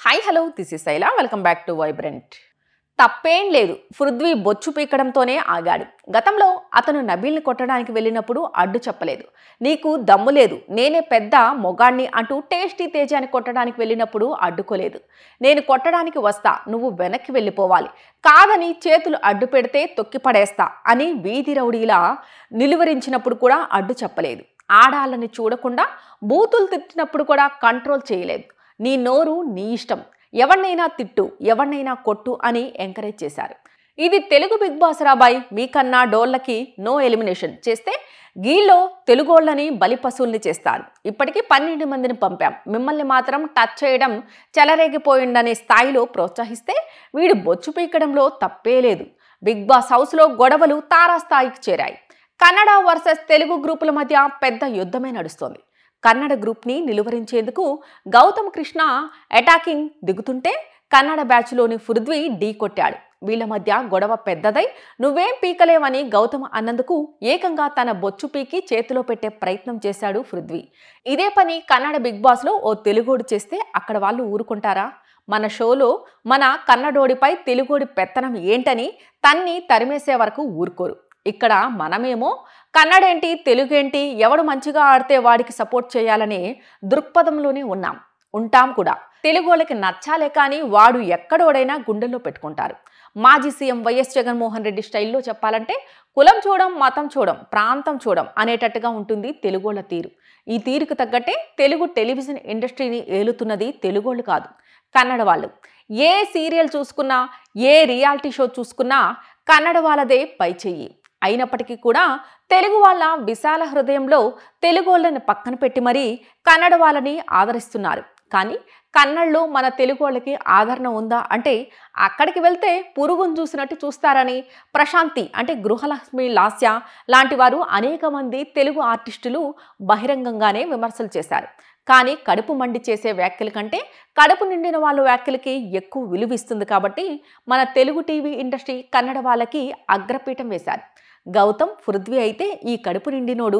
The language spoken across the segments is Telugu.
Hi hello this is Shaila welcome back to vibrant. తప్పేం లేదు, పృథ్వీ బొచ్చు పీకడంతోనే ఆగాడు. గతంలో అతను నబీల్ని కొట్టడానికి వెళ్ళినప్పుడు అడ్డు చెప్పలేదు. నీకు దమ్ము లేదు, నేనే పెద్ద మొగాణ్ణి అంటూ టేస్టీ తేజాన్ని కొట్టడానికి వెళ్ళినప్పుడు అడ్డుకోలేదు. నేను కొట్టడానికి వస్తా, నువ్వు వెనక్కి వెళ్ళిపోవాలి, కాదని చేతులు అడ్డు పెడితే తొక్కి పడేస్తా అని వీధి రౌడీలా నిలువరించినప్పుడు కూడా అడ్డు చెప్పలేదు. ఆడాలని చూడకుండా బూతులు తిట్టినప్పుడు కూడా కంట్రోల్ చేయలేదు. నీ నోరు నీ ఇష్టం, ఎవరినైనా తిట్టు, ఎవరినైనా కొట్టు అని ఎంకరేజ్ చేశారు. ఇది తెలుగు బిగ్ బాస్ రాబాయ్. మీకన్నా డోళ్ళకి నో ఎలిమినేషన్ చేస్తే గీల్లో తెలుగోళ్ళని బలి పశువుల్ని చేస్తారు. ఇప్పటికీ 12 మందిని పంపాం, మిమ్మల్ని మాత్రం టచ్ చేయడం చెలరేగిపోయిందనే స్థాయిలో ప్రోత్సహిస్తే వీడు బొచ్చు పీకడంలో తప్పే లేదు. బిగ్ బాస్ హౌస్లో గొడవలు తారాస్థాయికి చేరాయి. కన్నడ వర్సెస్ తెలుగు గ్రూపుల మధ్య పెద్ద యుద్ధమే నడుస్తోంది. కన్నడ గ్రూప్ని నిలువరించేందుకు గౌతమ్ కృష్ణ అటాకింగ్ దిగుతుంటే కన్నడ బ్యాచ్లోని పృథ్వీ ఢీ కొట్టాడు. వీళ్ళ మధ్య గొడవ పెద్దదై నువ్వేం పీకలేవని గౌతమ్ అన్నందుకు ఏకంగా తన బొచ్చు పీకి చేతిలో పెట్టే ప్రయత్నం చేశాడు పృథ్వీ. ఇదే పని కన్నడ బిగ్ బాస్లో ఓ తెలుగోడు చేస్తే అక్కడ వాళ్ళు ఊరుకుంటారా? మన షోలో మన కన్నడోడిపై తెలుగోడి పెత్తనం ఏంటని తన్ని తరిమేసే వరకు ఊరుకోరు. ఇక్కడ మనమేమో కన్నడేంటి తెలుగేంటి, ఎవడు మంచిగా ఆడితే వాడికి సపోర్ట్ చేయాలనే దృక్పథంలోనే ఉంటాం కూడా. తెలుగోళ్ళకి నచ్చాలే కానీ వాడు ఎక్కడోడైనా గుండెల్లో పెట్టుకుంటారు. మాజీ సీఎం వైఎస్ జగన్మోహన్ రెడ్డి స్టైల్లో చెప్పాలంటే కులం చూడం, మతం చూడం, ప్రాంతం చూడం అనేటట్టుగా ఉంటుంది తెలుగోళ్ళ తీరు. ఈ తీరుకు తగ్గట్టే తెలుగు టెలివిజన్ ఇండస్ట్రీని ఏలుతున్నది తెలుగోళ్ళు కాదు, కన్నడ వాళ్ళు. ఏ సీరియల్ చూసుకున్నా, ఏ రియాలిటీ షో చూసుకున్నా కన్నడ వాళ్ళదే పై చెయ్యి. అయినప్పటికీ కూడా తెలుగు వాళ్ళ విశాల హృదయంలో తెలుగోళ్ళని పక్కన పెట్టి మరీ కన్నడ వాళ్ళని ఆదరిస్తున్నారు. కానీ కన్నడలో మన తెలుగు వాళ్ళకి ఆదరణ ఉందా అంటే అక్కడికి వెళ్తే పురుగును చూసినట్టు చూస్తారని ప్రశాంతి అంటే గృహలక్ష్మి లాస్య లాంటి వారు అనేక మంది తెలుగు ఆర్టిస్టులు బహిరంగంగానే విమర్శలు చేశారు. కానీ కడుపు మండి చేసే వ్యాఖ్యల కంటే కడుపు నిండిన వాళ్ళ వ్యాఖ్యలకి ఎక్కువ విలువిస్తుంది. కాబట్టి మన తెలుగు టీవీ ఇండస్ట్రీ కన్నడ వాళ్ళకి అగ్రపీఠం వేశారు. గౌతమ్ పృథ్వీ అయితే ఈ కడుపు నిండినోడు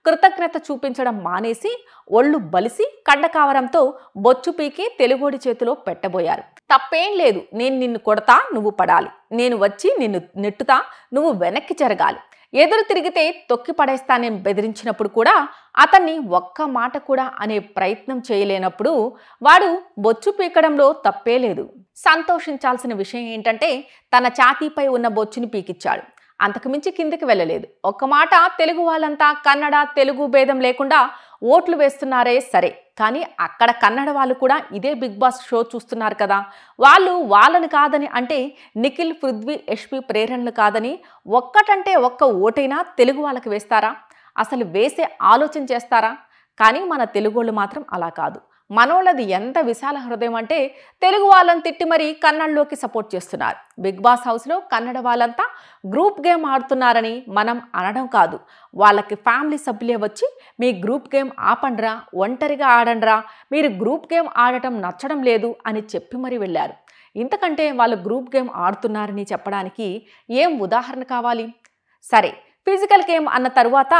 కృతజ్ఞత చూపించడం మానేసి ఒళ్ళు బలిసి కండకావరంతో బొచ్చు పీకి తెలుగోడి చేతిలో పెట్టబోయారు. తప్పేం లేదు, నేను నిన్ను కొడతా, నువ్వు పడాలి, నేను వచ్చి నిన్ను నెట్టుతా, నువ్వు వెనక్కి జరగాలి, ఎదురు తిరిగితే తొక్కి పడేస్తానని బెదిరించినప్పుడు కూడా అతన్ని ఒక్క మాట కూడా అనే ప్రయత్నం చేయలేనప్పుడు వాడు బొచ్చు పీకడంలో తప్పే లేదు. సంతోషించాల్సిన విషయం ఏంటంటే తన ఛాతీపై ఉన్న బొచ్చుని పీకిచ్చాడు, అంతకుమించి కిందికి వెళ్ళలేదు. ఒక్క మాట తెలుగు వాళ్ళంతా కన్నడ తెలుగు భేదం లేకుండా ఓట్లు వేస్తున్నారే సరే, కానీ అక్కడ కన్నడ వాళ్ళు కూడా ఇదే బిగ్ బాస్ షో చూస్తున్నారు కదా. వాళ్ళు వాళ్ళని కాదని అంటే నిఖిల్, పృథ్వీ, యష్మి ప్రేరణలు కాదని ఒక్కటంటే ఒక్క ఓటైనా తెలుగు వాళ్ళకి వేస్తారా? అసలు వేసే ఆలోచన చేస్తారా? కానీ మన తెలుగోళ్ళు మాత్రం అలా కాదు. మనోళ్ళది ఎంత విశాల హృదయం అంటే తెలుగు వాళ్ళని తిట్టి మరీ కన్నడలోకి సపోర్ట్ చేస్తున్నారు. బిగ్ బాస్ హౌస్లో కన్నడ వాళ్ళంతా గ్రూప్ గేమ్ ఆడుతున్నారని మనం అనడం కాదు, వాళ్ళకి ఫ్యామిలీ సభ్యులే వచ్చి మీ గ్రూప్ గేమ్ ఆపండ్రా, ఒంటరిగా ఆడండ్రా, మీరు గ్రూప్ గేమ్ ఆడటం నచ్చడం లేదు అని చెప్పి మరీ వెళ్ళారు. ఇంతకంటే వాళ్ళు గ్రూప్ గేమ్ ఆడుతున్నారని చెప్పడానికి ఏం ఉదాహరణ కావాలి? సరే, ఫిజికల్ గేమ్ అన్న తరువాత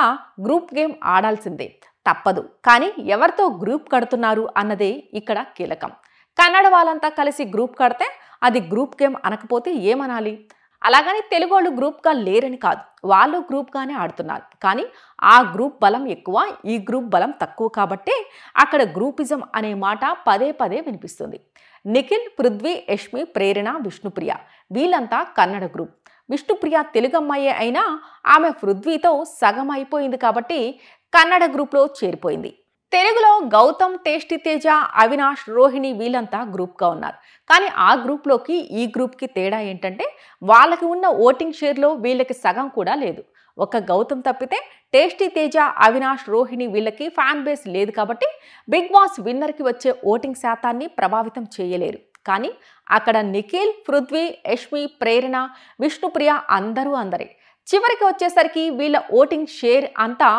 గ్రూప్ గేమ్ ఆడాల్సిందే, తప్పదు. కానీ ఎవరితో గ్రూప్ కడుతున్నారు అన్నదే ఇక్కడ కీలకం. కన్నడ వాళ్ళంతా కలిసి గ్రూప్ కడితే అది గ్రూప్ గేమ్ అనకపోతే ఏమనాలి? అలాగని తెలుగోళ్ళు గ్రూప్గా లేరని కాదు, వాళ్ళు గ్రూప్గానే ఆడుతున్నారు. కానీ ఆ గ్రూప్ బలం ఎక్కువ, ఈ గ్రూప్ బలం తక్కువ కాబట్టే అక్కడ గ్రూపిజం అనే మాట పదే పదే వినిపిస్తుంది. నిఖిల్, పృథ్వీ, యష్మి, ప్రేరణ, విష్ణుప్రియ వీళ్ళంతా కన్నడ గ్రూప్. విష్ణుప్రియ తెలుగు అమ్మాయే అయినా ఆమె పృథ్వీతో సగం అయిపోయింది కాబట్టి కన్నడ గ్రూప్లో చేరిపోయింది. తెలుగులో గౌతమ్, టేస్టీ తేజ, అవినాష్, రోహిణి వీళ్ళంతా గ్రూప్గా ఉన్నారు. కానీ ఆ గ్రూప్లోకి ఈ గ్రూప్కి తేడా ఏంటంటే వాళ్ళకి ఉన్న ఓటింగ్ షేర్లో వీళ్ళకి సగం కూడా లేదు. ఒక గౌతమ్ తప్పితే టేస్టీ తేజ, అవినాష్, రోహిణి వీళ్ళకి ఫ్యాన్ బేస్ లేదు కాబట్టి బిగ్ బాస్ విన్నర్కి వచ్చే ఓటింగ్ శాతాన్ని ప్రభావితం చేయలేరు. కానీ అక్కడ నిఖిల్, పృథ్వీ, యష్మి, ప్రేరణ, విష్ణుప్రియ అందరే. చివరికి వచ్చేసరికి వీళ్ళ ఓటింగ్ షేర్ అంతా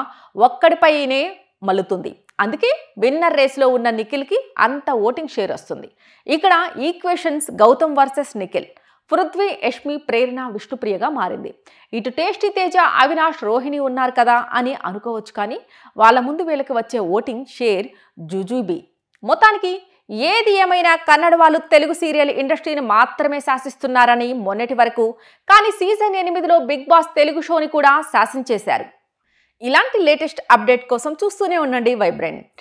ఒక్కడిపైనే మల్లుతుంది. అందుకే విన్నర్ రేస్లో ఉన్న నిఖిల్కి అంత ఓటింగ్ షేర్ వస్తుంది. ఇక్కడ ఈక్వేషన్స్ గౌతమ్ వర్సెస్ నిఖిల్, పృథ్వీ, యష్మి, ప్రేరణ, విష్ణుప్రియగా మారింది. ఇటు టేస్టీ తేజ, అవినాష్, రోహిణి ఉన్నారు కదా అని అనుకోవచ్చు. కానీ వాళ్ళ ముందు వీళ్ళకి వచ్చే ఓటింగ్ షేర్ జుజుబీ. మొత్తానికి ఏది ఏమైనా కన్నడ వాళ్ళు తెలుగు సీరియల్ ఇండస్ట్రీని మాత్రమే శాసిస్తున్నారని మొన్నటి వరకు, కానీ సీజన్ 8లో బిగ్ బాస్ తెలుగు షోని కూడా శాసించేశారు. ఇలాంటి లేటెస్ట్ అప్డేట్ కోసం చూస్తూనే ఉండండి వైబ్రెంట్.